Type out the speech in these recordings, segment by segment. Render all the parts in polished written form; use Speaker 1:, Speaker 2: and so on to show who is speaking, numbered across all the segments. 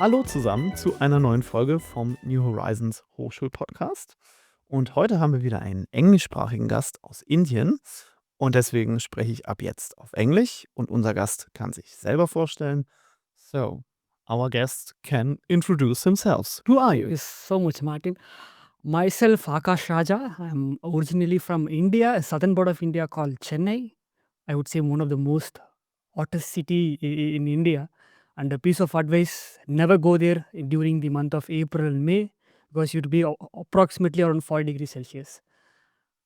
Speaker 1: Hallo zusammen zu einer neuen Folge vom New Horizons Hochschulpodcast. Und heute haben wir wieder einen englischsprachigen Gast aus Indien. Und deswegen spreche ich ab jetzt auf Englisch und unser Gast kann sich selber vorstellen. So, our guest can introduce himself. Who are you?
Speaker 2: Thank you so much, Martin. Myself, Aakash Raja. I'm originally from India, a southern part of India called Chennai. I would say one of the most hottest city in India. And a piece of advice: never go there during the month of April and May because you'd be approximately around 40 degrees Celsius.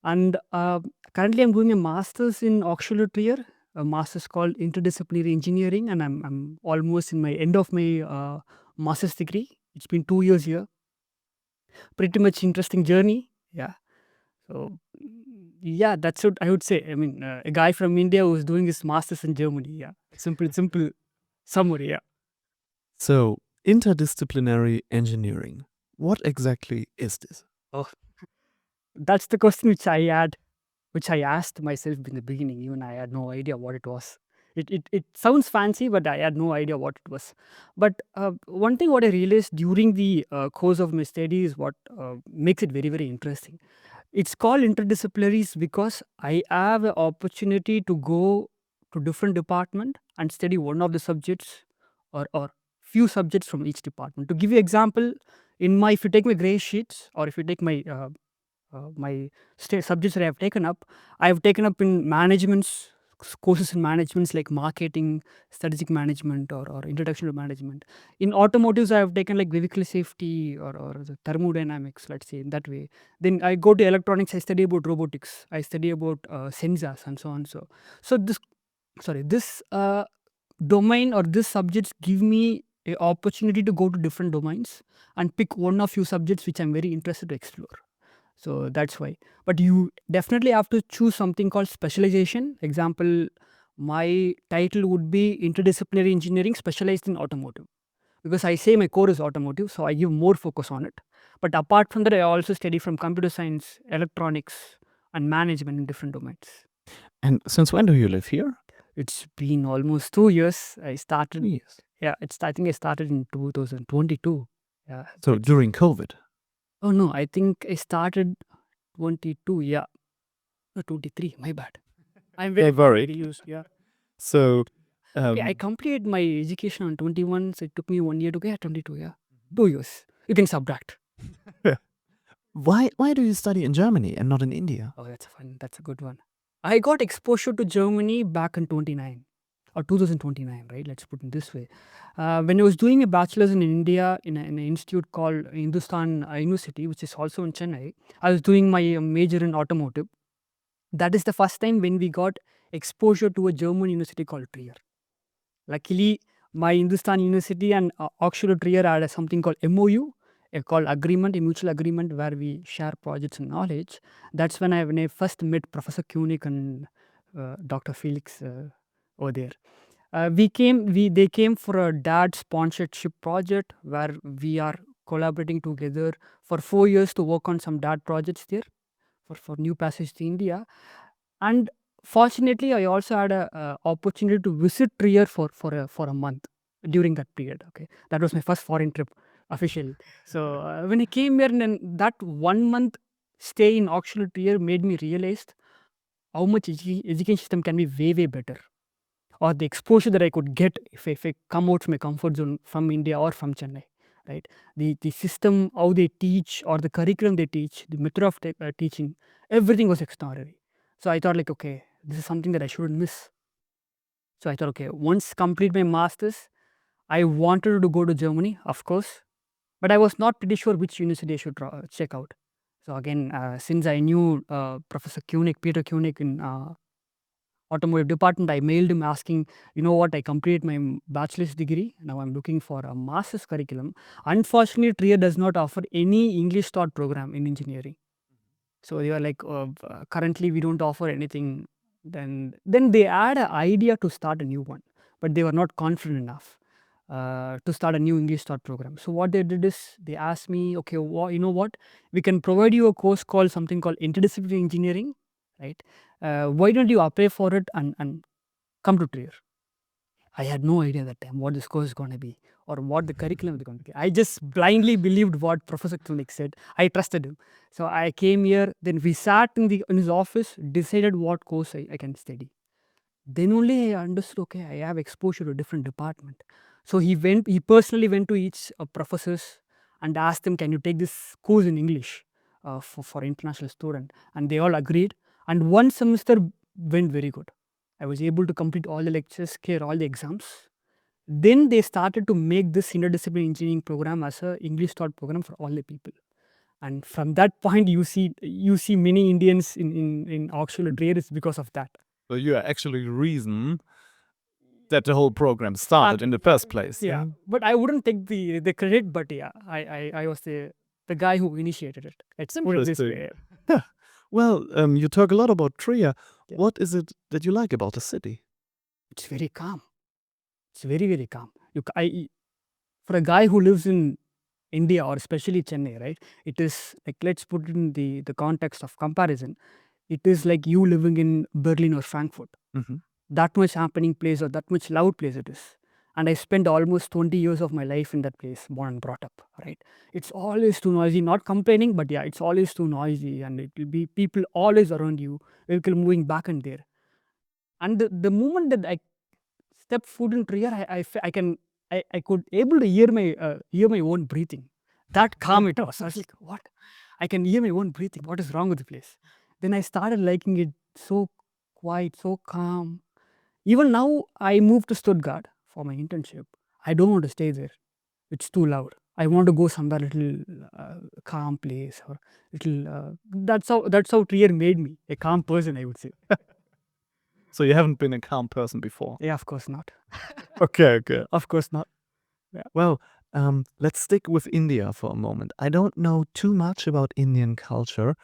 Speaker 2: And currently, I'm doing a master's in auxiliary year, a master's called Interdisciplinary Engineering, and I'm almost in my end of my master's degree. It's been 2 years here. Pretty much interesting journey. Yeah. So yeah, that's what I would say. I mean, a guy from India who's doing his masters in Germany. Yeah. Simple summary. Yeah.
Speaker 1: So, interdisciplinary engineering. What exactly is this?
Speaker 2: Oh, that's the question which I asked myself in the beginning. Even I had no idea what it was. It sounds fancy, but I had no idea what it was. But one thing what I realized during the course of my studies, what makes it very interesting. It's called interdisciplinaries because I have an opportunity to go to different department and study one of the subjects or few subjects from each department. To give you example, if you take my gray sheets or if you take my subjects that I have taken up in managements courses in managements like marketing, strategic management, or introduction to management. In automotives, I have taken like vehicle safety or the thermodynamics, let's say in that way. Then I go to electronics, I study about robotics, I study about sensors and so on. So this domain or this subjects give me a opportunity to go to different domains and pick one or few subjects which I'm very interested to explore. So that's why. But you definitely have to choose something called specialization. Example, my title would be Interdisciplinary Engineering specialized in automotive. Because I say my core is automotive, so I give more focus on it. But apart from that, I also study from computer science, electronics, and management in different domains.
Speaker 1: And since when do you live here?
Speaker 2: It's been almost 2 years. I started,
Speaker 1: Yes.
Speaker 2: I think I started in 2022. Yeah.
Speaker 1: So, during COVID.
Speaker 2: Oh no, I think I started 22. Yeah. No, 23. My bad. I'm
Speaker 1: Yeah,
Speaker 2: very
Speaker 1: worried.
Speaker 2: used. Yeah.
Speaker 1: So,
Speaker 2: I completed my education on 21, so it took me 1 year to get 22. Yeah. 2 years. You can subtract.
Speaker 1: why do you study in Germany and not in India?
Speaker 2: Oh, that's fun. That's a good one. I got exposure to Germany back in 29 or 2029, right? Let's put it this way. When I was doing a bachelor's in India in an institute called Hindustan University, which is also in Chennai, I was doing my major in automotive. That is the first time when we got exposure to a German university called Trier. Luckily, my Hindustan University and Oxford Trier had something called MOU, called agreement, a mutual agreement where we share projects and knowledge. That's when I first met Professor Kunik and Dr. Felix over there. They came for a dad sponsorship project where we are collaborating together for 4 years to work on some dad projects there for New Passage to India. And fortunately, I also had a opportunity to visit Trier for a month during that period. Okay, that was my first foreign trip officially. So when I came here, and then that 1 month stay in Oxford Trier made me realize how much education system can be way better, or the exposure that I could get if I come out from my comfort zone from India or from Chennai. Right, the system, how they teach, or the curriculum they teach, the method of teaching, everything was extraordinary. So I thought like, okay, this is something that I shouldn't miss. So I thought, okay, once complete my masters, I wanted to go to Germany, of course, but I was not pretty sure which university I should check out. So again, since I knew Professor Kunik, Peter Kunik in automotive department, I mailed him asking, you know what, I completed my bachelor's degree. Now I'm looking for a master's curriculum. Unfortunately, Trier does not offer any English taught program in engineering. So they were like, currently we don't offer anything. Then they had an idea to start a new one, but they were not confident enough to start a new English taught program. So what they did is they asked me, okay, you know what, we can provide you a course called something called Interdisciplinary Engineering, right? Why don't you apply for it and come to Trier? I had no idea that time what this course is going to be. or what the curriculum is going to be. I just blindly believed what Professor Klinik said. I trusted him. So I came here, then we sat in his office, decided what course I can study. Then only I understood, okay, I have exposure to different department. So he personally went to each professors and asked them, can you take this course in English for international student? And they all agreed. And one semester went very good. I was able to complete all the lectures, clear all the exams. Then they started to make this interdisciplinary engineering program as a English taught program for all the people. And from that point, you see many Indians in Oxford and Trier is because of that.
Speaker 1: So you are actually the reason that the whole program started in the first place.
Speaker 2: Yeah, but I wouldn't take the credit. But yeah, I was the guy who initiated it. Let's put it this way.
Speaker 1: Yeah. Well, you talk a lot about Trier.
Speaker 2: Yeah.
Speaker 1: What is it that you like about the city?
Speaker 2: It's very calm. It's very, very calm. For a guy who lives in India or especially Chennai, right? It is like, let's put it in the context of comparison. It is like you living in Berlin or Frankfurt.
Speaker 1: Mhm.
Speaker 2: That much happening place or that much loud place it is. And I spent almost 20 years of my life in that place, born and brought up, right? It's always too noisy, not complaining, but yeah, it's always too noisy, and it will be people always around you, vehicle moving back and there. And the moment that I step foot in Trier, I could able to hear my own breathing. That calm it was. I was like, what? I can hear my own breathing. What is wrong with the place? Then I started liking it. So quiet, so calm. Even now, I moved to Stuttgart for my internship. I don't want to stay there. It's too loud. I want to go somewhere little calm place or little. That's how Trier made me a calm person, I would say.
Speaker 1: So you haven't been a calm person before?
Speaker 2: Yeah, of course not.
Speaker 1: Okay.
Speaker 2: Of course not.
Speaker 1: Well, let's stick with India for a moment. I don't know too much about Indian culture.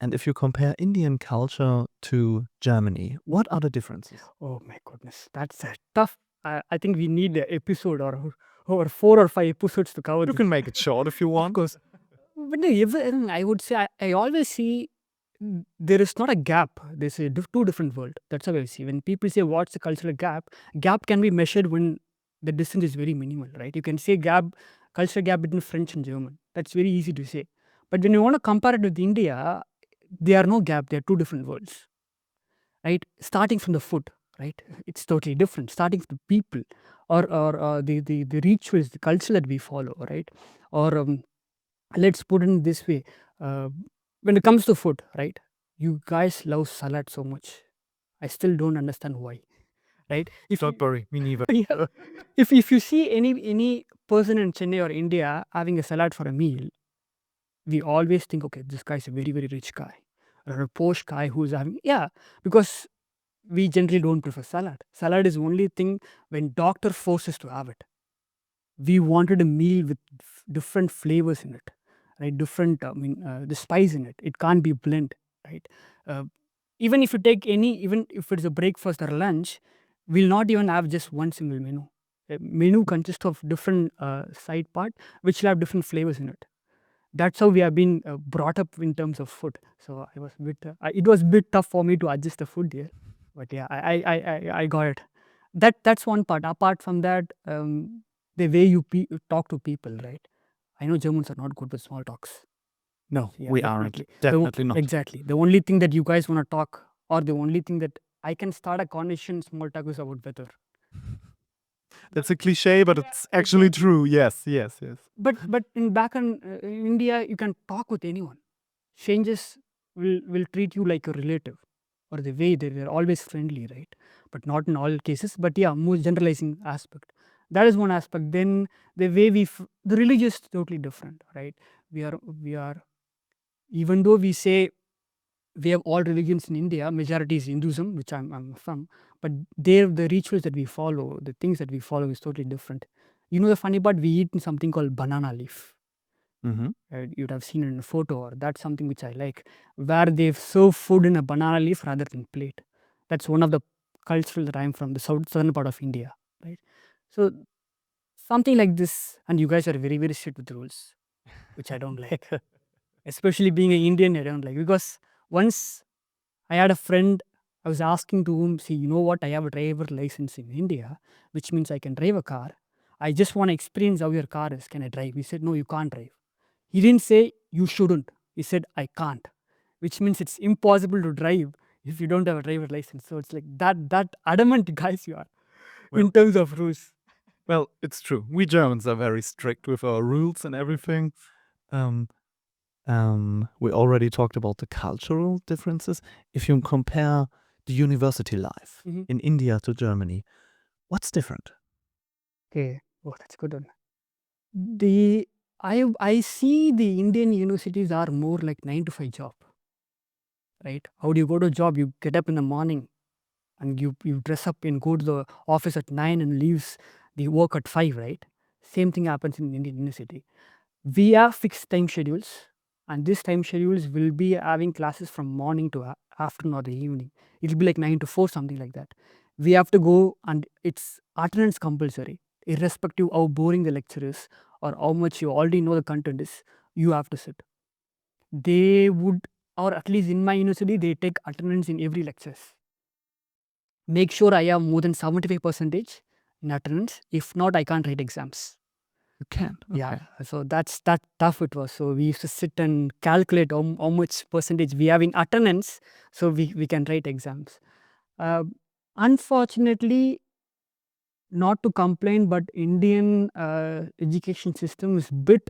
Speaker 1: And if you compare Indian culture to Germany, what are the differences?
Speaker 2: Oh my goodness, that's a tough. I think we need an episode or 4 or 5 episodes to cover
Speaker 1: You
Speaker 2: this.
Speaker 1: can make it short if you
Speaker 2: Of
Speaker 1: want.
Speaker 2: course. But no, even I would say I always see there is not a gap. There's two different world. That's how I see. When people say what's the cultural gap, gap can be measured when the distance is very minimal, right? You can say cultural gap between French and German. That's very easy to say. But when you want to compare it with India, there are no gap. They are two different worlds, right? Starting from the food, right? It's totally different. Starting from the people, or the rituals, the culture that we follow, right? Or let's put it this way: when it comes to food, right? You guys love salad so much. I still don't understand why, right?
Speaker 1: Don't worry, me neither.
Speaker 2: Yeah. If you see any person in Chennai or India having a salad for a meal, we always think, okay, this guy's a very, very rich guy or a posh guy who's having, yeah, because we generally don't prefer salad. Salad is only thing when doctor forces to have it. We wanted a meal with different flavors in it, right? Different, the spice in it. It can't be blend, right? Uh, even if you take even if it's a breakfast or lunch, we'll not even have just one single menu. A menu consists of different side part, which will have different flavors in it. That's how we have been brought up in terms of food. So I was a bit. It was a bit tough for me to adjust the food there, but yeah, I got it. That's one part. Apart from that, the way you talk to people, right? I know Germans are not good with small talks.
Speaker 1: No,
Speaker 2: Yeah,
Speaker 1: we aren't.
Speaker 2: definitely.
Speaker 1: Definitely not.
Speaker 2: Exactly. The only thing that you guys want to talk, or the only thing that I can start a conversation, small talk is about weather.
Speaker 1: That's a cliche, but it's actually true. Yes.
Speaker 2: But in back in India, you can talk with anyone. Strangers will treat you like a relative, or the way they're always friendly, right? But not in all cases. But yeah, more generalizing aspect. That is one aspect. Then the way the religious is totally different, right? We are even though we say we have all religions in India, majority is Hinduism, which I'm from, but there the rituals that we follow, the things that we follow is totally different. You know the funny part, we eat something called banana leaf.
Speaker 1: Mm-hmm.
Speaker 2: You'd have seen it in a photo, or that's something which I like, where they serve food in a banana leaf rather than plate. That's one of the cultural that I'm from, the southern part of India, right? So something like this, and you guys are very, very strict with the rules, which I don't like. Especially being an Indian, I don't like, because once I had a friend, I was asking to him, see, you know what, I have a driver license in India, which means I can drive a car. I just want to experience how your car is. Can I drive? He said, no, you can't drive. He didn't say you shouldn't. He said, I can't, which means it's impossible to drive if you don't have a driver license. So it's like that adamant guys you are
Speaker 1: Well,
Speaker 2: in terms of rules.
Speaker 1: well, it's true. We Germans are very strict with our rules and everything. Um, we already talked about the cultural differences. If you compare the university life
Speaker 2: Mhm.
Speaker 1: in India to Germany, what's different?
Speaker 2: Okay. Oh, that's a good one. I see the Indian universities are more like 9 to 5 job, right? How do you go to a job? You get up in the morning and you dress up and go to the office at 9 and leaves the work at 5, right? Same thing happens in Indian university. We have fixed time schedules, and these time schedules will be having classes from morning to afternoon or the evening. It'll be like 9 to 4, something like that. We have to go, and it's attendance compulsory, irrespective how boring the lecture is or how much you already know the content is. You have to sit. They would, or at least in my university, they take attendance in every lectures. Make sure I have more than 75% in attendance. If not, I can't write exams.
Speaker 1: You can't.
Speaker 2: Yeah,
Speaker 1: Okay.
Speaker 2: so that's that tough it was. So we used to sit and calculate how much percentage we have in attendance, so we can write exams. Uh, Unfortunately, not to complain, but Indian education system is bit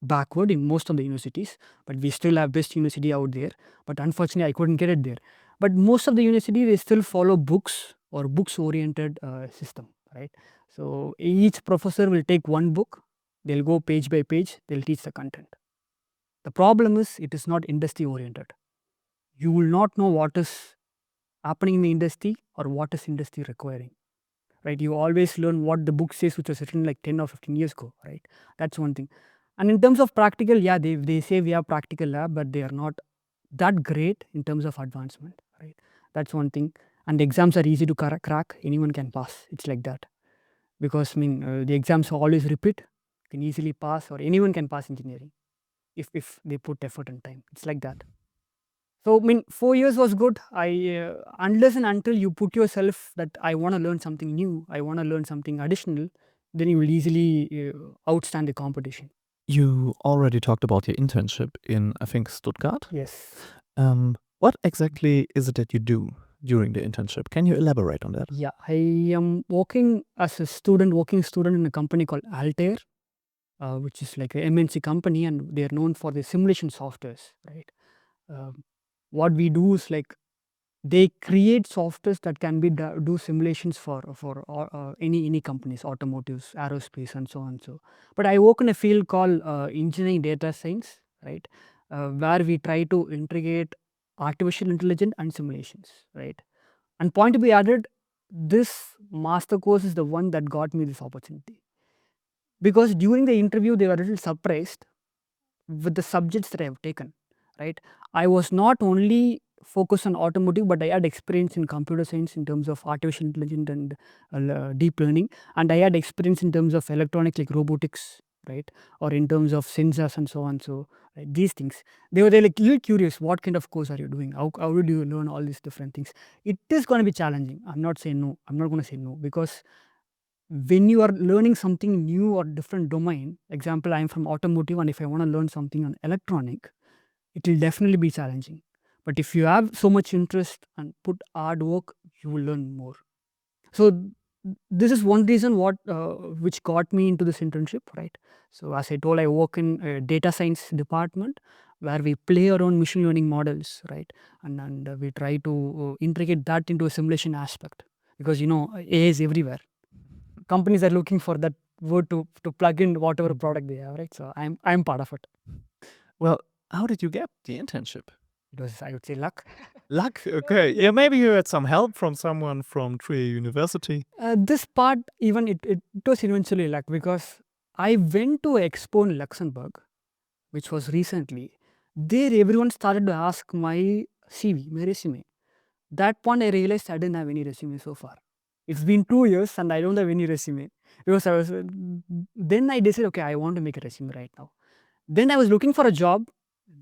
Speaker 2: backward in most of the universities, but we still have best university out there. But unfortunately, I couldn't get it there. But most of the university, they still follow books or books oriented system, right? So each professor will take one book, they'll go page by page, they'll teach the content. The problem is it is not industry oriented. You will not know what is happening in the industry or what is industry requiring, right? You always learn what the book says, which was written like 10 or 15 years ago, right? That's one thing. And in terms of practical, yeah, they say we have practical lab, but they are not that great in terms of advancement, right? That's one thing. And the exams are easy to crack. Anyone can pass. It's like that. Because, I mean, the exams always repeat. You can easily pass, or anyone can pass engineering if they put effort and time. It's like that. So, I mean, 4 years was good. Unless and until you put yourself that I want to learn something new, I want to learn something additional, then you will easily outstand the competition.
Speaker 1: You already talked about your internship in, I think, Stuttgart.
Speaker 2: Yes.
Speaker 1: What exactly is it that you do during the internship? Can you elaborate on that?
Speaker 2: Yeah, I am working as a student, working student in a company called Altair, which is like a MNC company, and they are known for the simulation softwares, right? What we do is like they create softwares that can be do simulations for any companies, automotives, aerospace, and so on. So, but I work in a field called engineering data science, right, where we try to integrate artificial intelligence and simulations, right. And point to be added, this master course is the one that got me this opportunity, because during the interview they were a little surprised with the subjects that I have taken, right? I was not only focused on automotive, but I had experience in computer science in terms of artificial intelligence and deep learning, and I had experience in terms of electronics like robotics, right, or in terms of sensors and so on. So right, these things, they like little curious. What kind of course are you doing? How did you learn all these different things? It is going to be challenging. I'm not saying no. I'm not going to say no, because when you are learning something new or different domain, example, I'm from automotive, and if I want to learn something on electronic, it will definitely be challenging. But if you have so much interest and put hard work, you will learn more. So this is one reason what which got me into this internship, right? So as I told, I work in a data science department where we play around machine learning models, right? And we try to integrate that into a simulation aspect, because AI is everywhere. Companies are looking for that word to plug in whatever product they have, right? So I'm part of it.
Speaker 1: Well, how did you get the internship?
Speaker 2: It was, I would say, luck.
Speaker 1: Luck. Okay. Yeah, maybe you had some help from someone from Trier University.
Speaker 2: This part, even it was eventually luck, because I went to Expo in Luxembourg, which was recently. There, everyone started to ask my CV, my resume. That point, I realized I didn't have any resume so far. It's been 2 years and I don't have any resume, because I was. Then I decided, okay, I want to make a resume right now. Then I was looking for a job.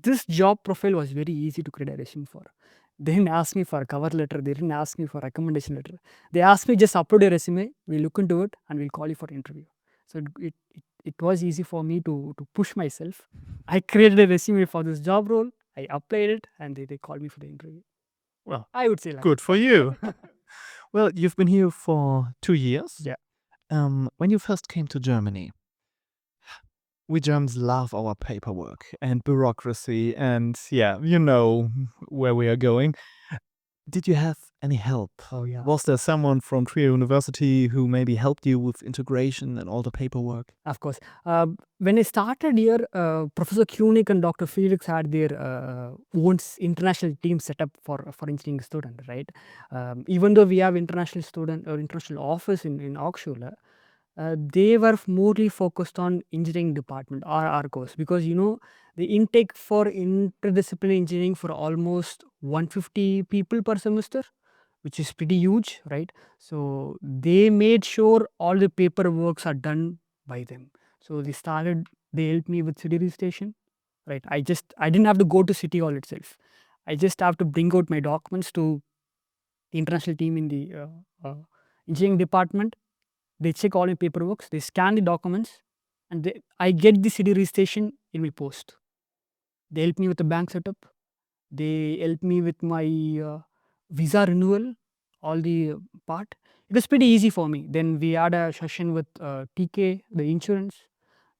Speaker 2: This job profile was very easy to create a resume for. They didn't ask me for a cover letter. They didn't ask me for a recommendation letter. They asked me just upload your resume. We'll look into it and we'll call you for interview. So it was easy for me to push myself. I created a resume for this job role. I applied it and they called me for the interview.
Speaker 1: Well,
Speaker 2: I would say like
Speaker 1: good for you. Well, you've been here for 2 years.
Speaker 2: Yeah.
Speaker 1: When you first came to Germany, we Germans love our paperwork and bureaucracy, and yeah, you know where we are going. Did you have any help?
Speaker 2: Oh yeah.
Speaker 1: Was there someone from Trier University who maybe helped you with integration and all the paperwork?
Speaker 2: Of course. When I started here, Professor Kunig and Dr. Felix had their own international team set up for engineering student, right? Even though we have international student or international office in Hochschule, they were morely focused on engineering department or our course because the intake for interdisciplinary engineering for almost 150 people per semester, which is pretty huge, right? So they made sure all the paperworks are done by them. So they helped me with city registration, right? I didn't have to go to city hall itself. I just have to bring out my documents to the international team in the engineering department. They check all my paperwork, they scan the documents, and I get the city registration in my post. They help me with the bank setup. They help me with my visa renewal, all the part. It was pretty easy for me. Then we had a session with TK, the insurance.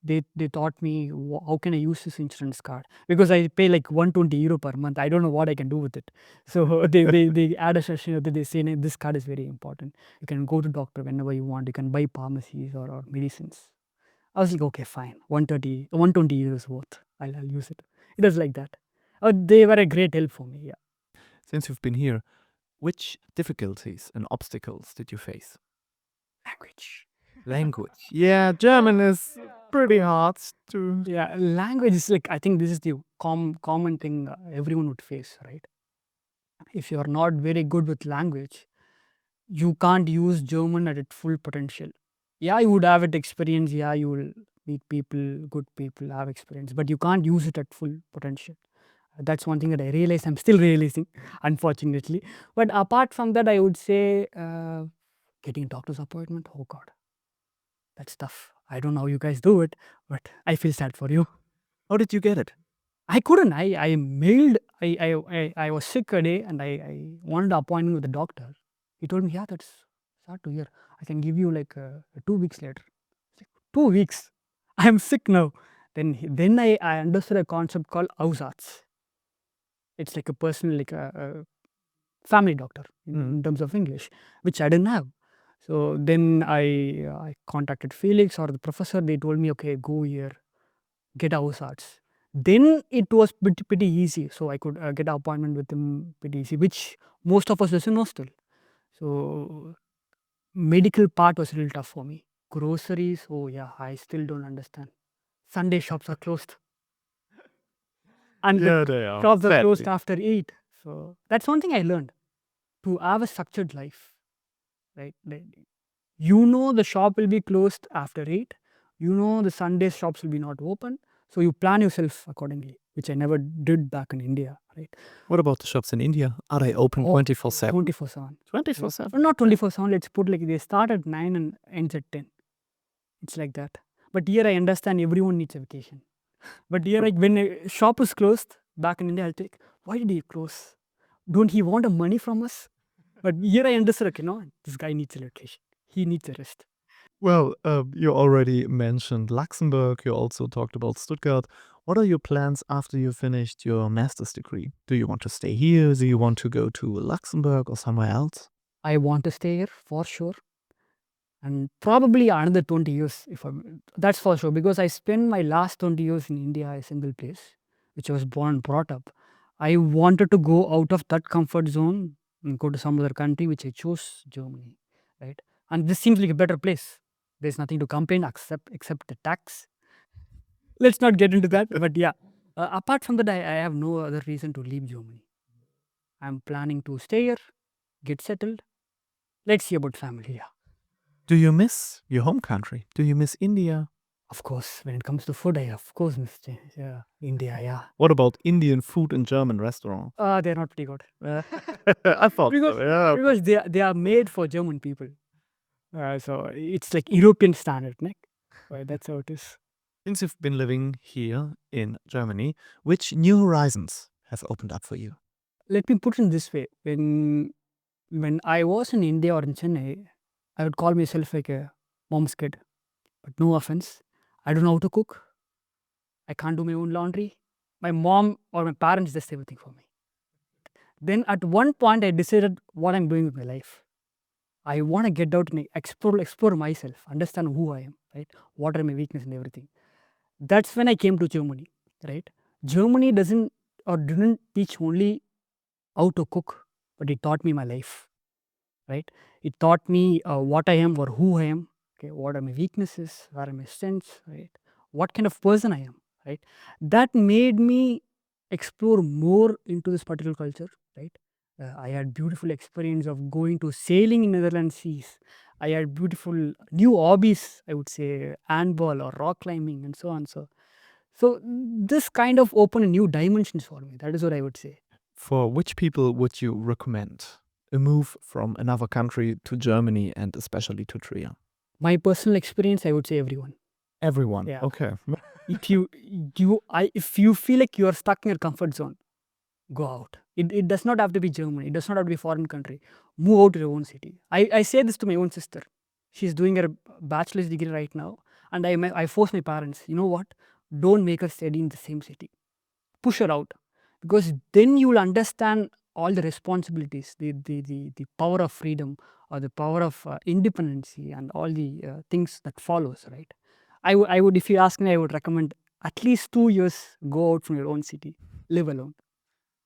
Speaker 2: They taught me how can I use this insurance card because I pay like 120 euro per month. I don't know what I can do with it. So they add a session that they say this card is very important. You can go to doctor whenever you want. You can buy pharmacies or medicines. I was like, okay, fine. 120 euros worth. I'll use it. It was like that. They were a great help for me. Yeah.
Speaker 1: Since you've been here, which difficulties and obstacles did you face?
Speaker 2: Language.
Speaker 1: Language. Yeah, German is pretty hard to.
Speaker 2: Yeah, language is like I think this is the common thing everyone would face, right? If you are not very good with language, you can't use German at its full potential. Yeah, you would have it experience. Yeah, you will meet people, good people, have experience, but you can't use it at full potential. That's one thing that I realized. I'm still realizing, unfortunately. But apart from that, I would say getting a doctor's appointment. Oh God, that's tough. I don't know how you guys do it, but I feel sad for you.
Speaker 1: How did you get it?
Speaker 2: I couldn't. I mailed. I was sick a day and I wanted an appointment with the doctor. He told me, yeah, that's sad to hear. I can give you like 2 weeks later. It's like, 2 weeks. I'm sick now. Then I understood a concept called Ausarts. It's like a personal, like a family doctor in terms of English, which I didn't have. So then I contacted Felix or the professor. They told me, okay, go here, get Ausarts. Then it was pretty easy. So I could get an appointment with him pretty easy, which most of us doesn't know still. So medical part was a little tough for me. Groceries, oh yeah, I still don't understand. Sunday shops are closed. And
Speaker 1: Yeah,
Speaker 2: the
Speaker 1: they are.
Speaker 2: shops are
Speaker 1: Sadly.
Speaker 2: closed after 8. So that's one thing I learned. To have a structured life, right? You know the shop will be closed after 8. You know the Sunday shops will be not open. So you plan yourself accordingly, which I never did back in India, right?
Speaker 1: What about the shops in India? Are they open 24/7?
Speaker 2: 24/7.
Speaker 1: 24/7.
Speaker 2: Not 24/7. Let's put like they start at 9 and ends at 10. It's like that. But here I understand everyone needs a vacation. But here, like when a shop is closed back in India, I'll take, why did he close? Don't he want the money from us? But here I understood, okay, no, this guy needs a vacation. He needs a rest.
Speaker 1: Well, you already mentioned Luxembourg. You also talked about Stuttgart. What are your plans after you finished your master's degree? Do you want to stay here? Do you want to go to Luxembourg or somewhere else?
Speaker 2: I want to stay here for sure. And probably another 20 years, that's for sure, because I spent my last 20 years in India, a single place, which I was born and brought up. I wanted to go out of that comfort zone and go to some other country, which I chose Germany, right? And this seems like a better place. There's nothing to complain except the tax. Let's not get into that, but yeah. Apart from that, I have no other reason to leave Germany. I'm planning to stay here, get settled. Let's see about family. Yeah.
Speaker 1: Do you miss your home country? Do you miss India?
Speaker 2: Of course, when it comes to food, of course, Mr. Yeah, India, yeah.
Speaker 1: What about Indian food in German restaurant?
Speaker 2: They're not pretty good.
Speaker 1: I thought
Speaker 2: Because
Speaker 1: so. Yeah.
Speaker 2: because they are made for German people. So it's like European standard, right? That's how it is.
Speaker 1: Since you've been living here in Germany, which new horizons have opened up for you?
Speaker 2: Let me put it this way: when I was in India or in Chennai, I would call myself like a mom's kid. But no offense, I don't know how to cook. I can't do my own laundry. My mom or my parents does everything for me. Then at one point, I decided what I'm doing with my life. I want to get out and explore myself, understand who I am, right? What are my weaknesses and everything. That's when I came to Germany, right? Germany doesn't or didn't teach only how to cook, but it taught me my life, right? It taught me what I am or who I am. Okay, what are my weaknesses? Where are my strengths? Right? What kind of person I am? Right? That made me explore more into this particular culture. Right? I had beautiful experience of going to sailing in Netherlands seas. I had beautiful new hobbies. I would say handball or rock climbing and so on. So this kind of opened new dimensions for me. That is what I would say.
Speaker 1: For which people would you recommend a move from another country to Germany and especially to Trier?
Speaker 2: My personal experience, I would say everyone.
Speaker 1: Everyone.
Speaker 2: Yeah.
Speaker 1: Okay.
Speaker 2: If you feel like you are stuck in your comfort zone, go out. It does not have to be Germany. It does not have to be a foreign country. Move out to your own city. I say this to my own sister. She's doing her bachelor's degree right now, and I force my parents. You know what? Don't make her study in the same city. Push her out, because then you will understand all the responsibilities, the power of freedom or the power of independency and all the things that follows, right? I would, if you ask me, I would recommend at least 2 years go out from your own city, live alone.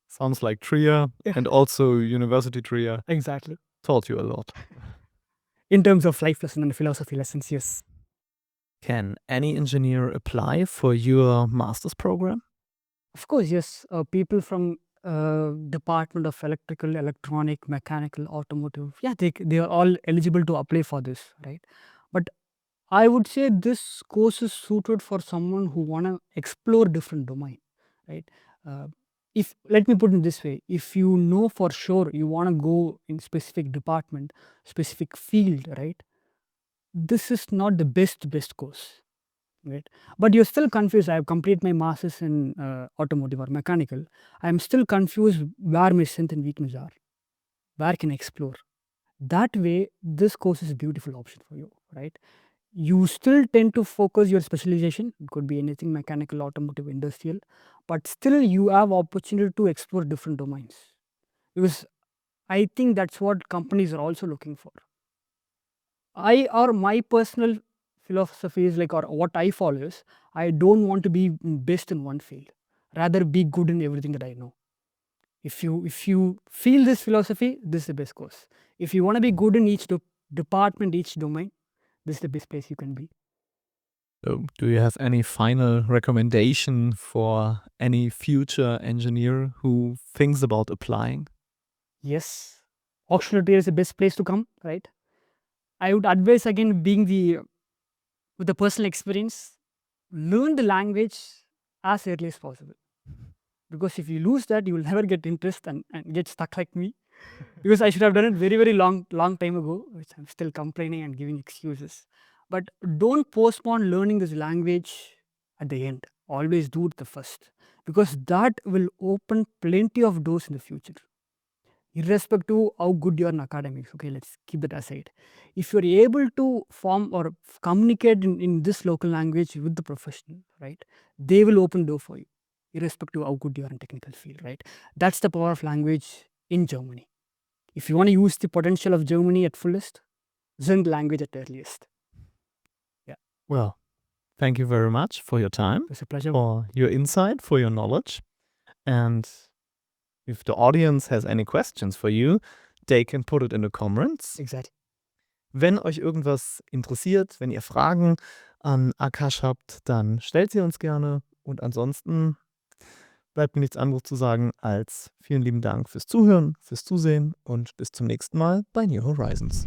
Speaker 1: Sounds like Trier
Speaker 2: Yeah.
Speaker 1: and also University Trier
Speaker 2: Exactly.
Speaker 1: taught you a lot.
Speaker 2: In terms of life lesson and philosophy lessons, yes.
Speaker 1: Can any engineer apply for your master's program?
Speaker 2: Of course, yes. People from Department of Electrical, Electronic, Mechanical, Automotive, yeah, they are all eligible to apply for this, right? But I would say this course is suited for someone who wanna explore different domain, right? Uh, if let me put it this way, if you know for sure you wanna go in specific department, specific field, right? This is not the best course, right? But you're still confused. I have completed my masters in automotive or mechanical. I'm still confused where my strength and weakness are. Where can I explore? That way, this course is a beautiful option for you, right? You still tend to focus your specialization. It could be anything mechanical, automotive, industrial, but still you have opportunity to explore different domains, because I think that's what companies are also looking for. My personal philosophy is like, or what I follow is, I don't want to be best in one field, rather be good in everything that I know. If you feel this philosophy, this is the best course. If you want to be good in each department, each domain, this is the best place you can be.
Speaker 1: So, do you have any final recommendation for any future engineer who thinks about applying?
Speaker 2: Yes, auxiliary is the best place to come, right? I would advise, again, being with the personal experience, learn the language as early as possible. Because if you lose that, you will never get interest and get stuck like me. Because I should have done it very long time ago, which I'm still complaining and giving excuses. But don't postpone learning this language at the end. Always do it the first, because that will open plenty of doors in the future, irrespective how good you are in academics. Okay, let's keep that aside. If you're able to form or communicate in this local language with the professional, right, they will open door for you, irrespective of how good you are in technical field, right? That's the power of language in Germany. If you want to use the potential of Germany at fullest, learn the language at earliest. Yeah,
Speaker 1: Well, thank you very much for your time,
Speaker 2: it's a pleasure.
Speaker 1: for your insight, for your knowledge. And if the audience has any questions for you, they can put it in the comments.
Speaker 2: Exactly.
Speaker 1: Wenn euch irgendwas interessiert, wenn ihr Fragen an Aakash habt, dann stellt sie uns gerne. Und ansonsten bleibt mir nichts anderes zu sagen als vielen lieben Dank fürs Zuhören, fürs Zusehen und bis zum nächsten Mal bei New Horizons.